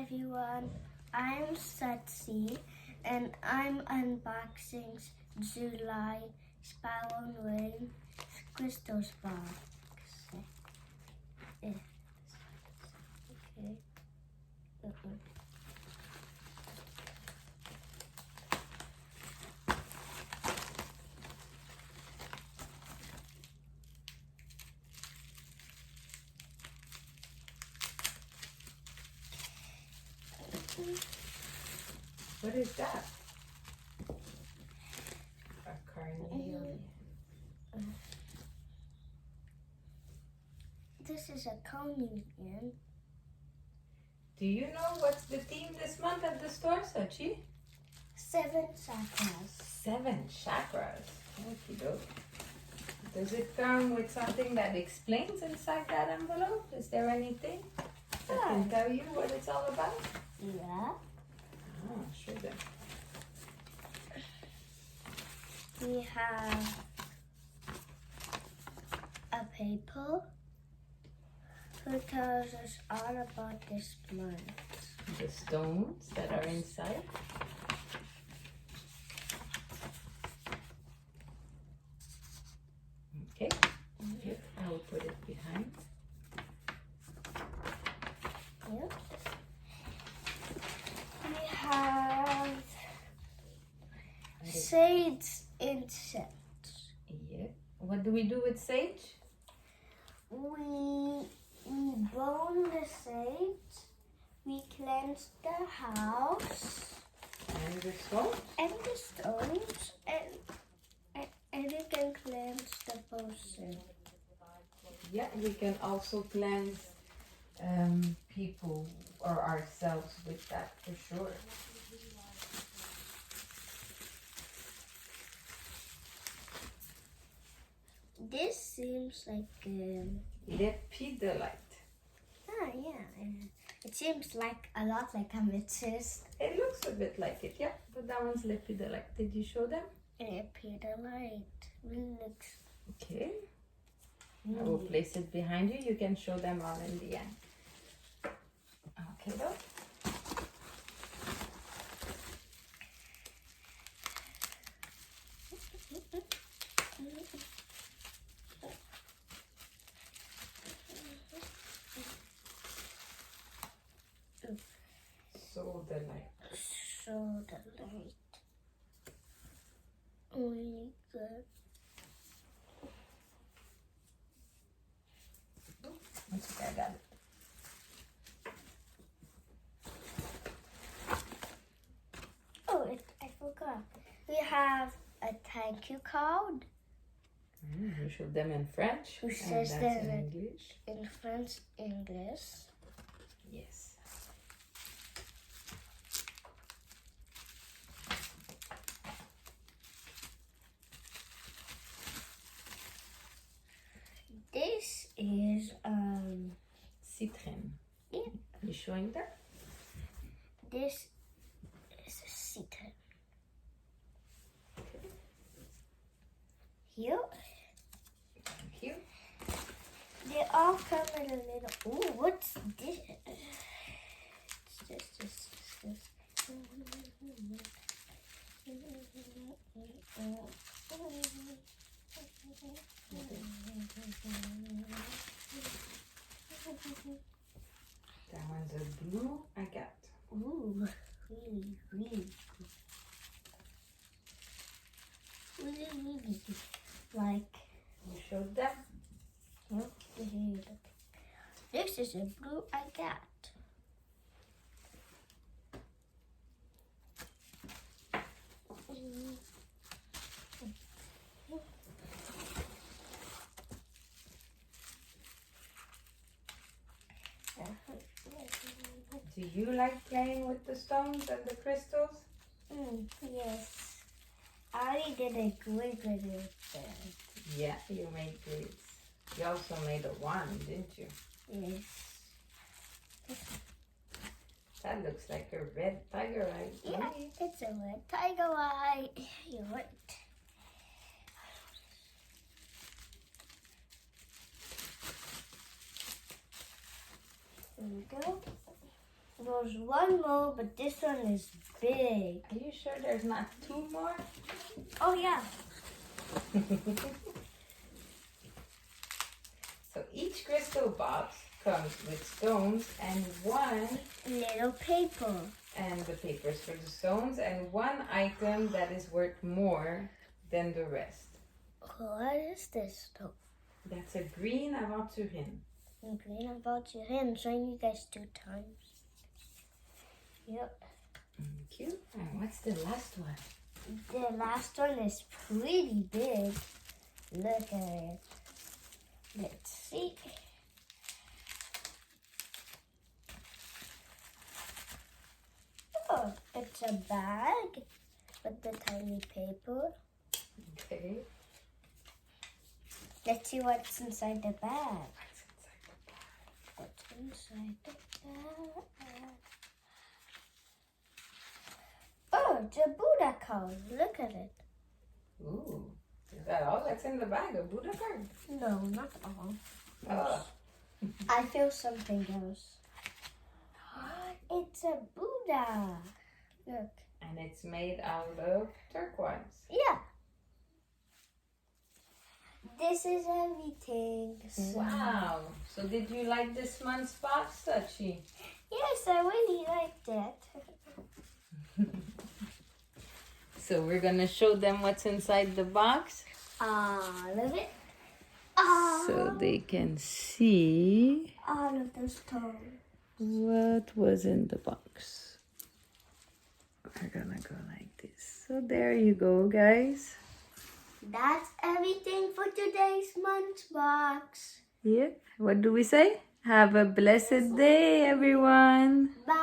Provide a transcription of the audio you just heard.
everyone, I'm Sochi and I'm unboxing July Sparrow Rain Crystals box. Okay. What is that? A carnelian. This is a carnelian. Do you know what's the theme this month at the store, Sochi? 7 chakras. 7 chakras. Okie doke. Does it come with something that explains inside that envelope? Is there anything that can tell you what it's all about? Yeah. Oh, sure then. We have a paper who tells us all about this month. The stones that are inside. Okay, here, I will put it behind. Yep. We have sage incense. Yeah. What do we do with sage? We burn the sage. We cleanse the house And the stones? and the stones, and we can cleanse the person. Yeah, we can also cleanse people or ourselves with that for sure. This seems like Lepidolite. yeah. It seems like a lot like amethyst. It looks a bit like it, yeah. But that one's lepidolite. Did you show them? Lepidolite. Really looks. Okay. I will place it behind you. You can show them all in the end. Okay, though. So the light. So the light. Really good. That's okay, I got it. Oh, I forgot. We have a thank you card. You showed them in French. Who and says that's that in English. in French, English. Yes. This is Citron. yeah. You showing them? This is a citron. Here, Thank you. they all come in a little. Ooh, what's this? It's this. That one's a blue agate. Ooh, really good. Really good. Like, You showed them? look here. This is a blue agate. Do you like playing with the stones and the crystals? Yes. I already did a great video there. Yeah, you made grades. You also made a wand, didn't you? Yes. That looks like a red tiger eye. Yeah, it's a red tiger eye. You're right. There we go. We'll There's one more, but this one is big. Are you sure there's not two more? Oh, yeah. So each crystal box comes with stones and one, Little paper. and the papers for the stones, and one item that is worth more than the rest. What is this stuff? That's a green aventurine. Green about your hand. Showing you guys 2 times. Yep. Thank you. And what's the last one? The last one is pretty big. Look at it. Let's see. Oh, it's a bag with the tiny paper. Okay. Let's see what's inside the bag. What's inside the bag? What's inside the bag? Oh, it's a Buddha card. Look at it. Ooh. Is that all that's in the bag? A Buddha card? No, not all. Oh. I feel something else. It's a Buddha. Look. And it's made out of turquoise. Yeah. This is everything. So- Wow. So did you like this month's box, Sochi? Yes, I really liked it. So we're gonna show them what's inside the box All of it. so they can see All of those toes. what was in the box. We're gonna go like this. So there you go, guys. That's everything for today's lunchbox. Yeah. What do we say? Have a blessed day, everyone. Bye.